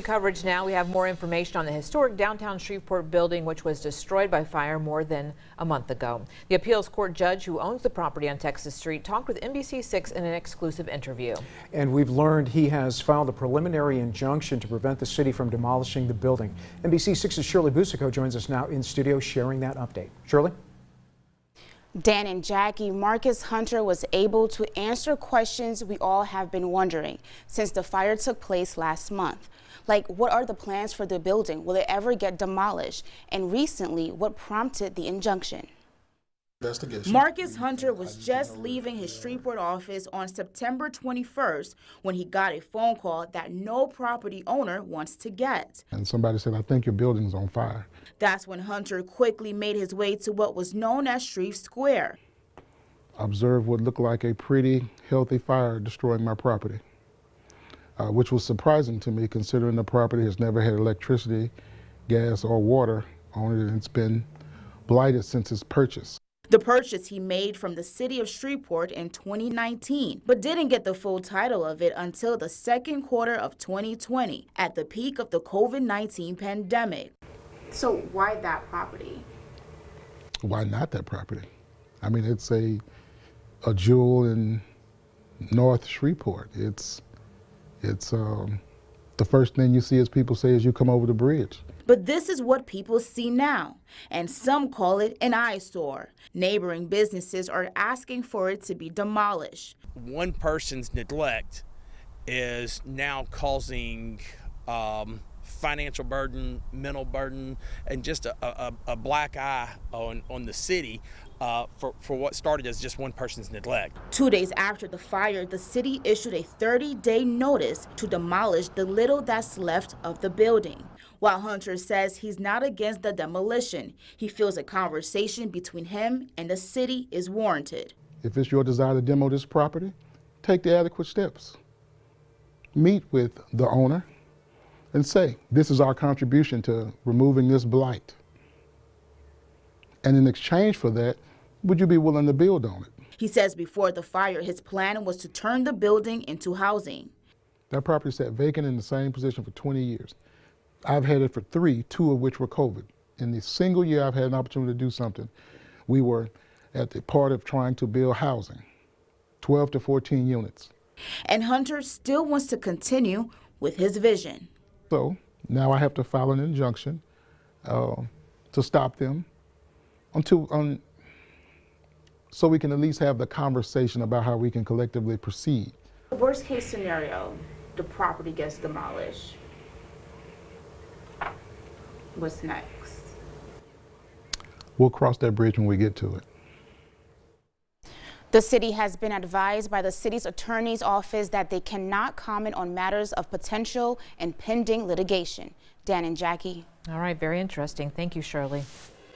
Coverage now. We have more information on the historic downtown Shreveport building, which was destroyed by fire more than a month ago. The appeals court judge who owns the property on Texas Street talked with NBC6 in an exclusive interview. And we've learned he has filed a preliminary injunction to prevent the city from demolishing the building. NBC6's Shirley Busico joins us now in studio sharing that update. Shirley? Dan and Jackie, Marcus Hunter was able to answer questions we all have been wondering since the fire took place last month. Like, what are the plans for the building? Will it ever get demolished? And recently, what prompted the injunction? Marcus Hunter was just leaving his Shreveport office on September 21st when he got a phone call that no property owner wants to get. And somebody said, "I think your building's on fire." That's when Hunter quickly made his way to what was known as Shreve Square. Observed what looked like a pretty healthy fire destroying my property, which was surprising to me considering the property has never had electricity, gas, or water on it, and it's been blighted since its purchase. The purchase he made from the city of Shreveport in 2019, but didn't get the full title of it until the second quarter of 2020, at the peak of the COVID-19 pandemic. So why that property? Why not that property? I mean, it's a jewel in North Shreveport. It's the first thing you see as people say as you come over the bridge. But this is what people see now, and some call it an eyesore. Neighboring businesses are asking for it to be demolished. One person's neglect is now causing financial burden, mental burden, and just a black eye on the city for what started as just one person's neglect. 2 days after the fire, the city issued a 30-day notice to demolish the little that's left of the building. While Hunter says he's not against the demolition, he feels a conversation between him and the city is warranted. If it's your desire to demo this property, take the adequate steps. Meet with the owner and say, this is our contribution to removing this blight. And in exchange for that, would you be willing to build on it? He says before the fire, his plan was to turn the building into housing. That property sat vacant in the same position for 20 years. I've had it for 3, 2 of which were COVID. In the single year I've had an opportunity to do something, we were at the part of trying to build housing, 12 to 14 units. And Hunter still wants to continue with his vision. So now I have to file an injunction to stop them so we can at least have the conversation about how we can collectively proceed. Worst case scenario, the property gets demolished. What's next? We'll cross that bridge when we get to it. The city has been advised by the city's attorney's office that they cannot comment on matters of potential and pending litigation. Dan and Jackie. All right, very interesting. Thank you, Shirley.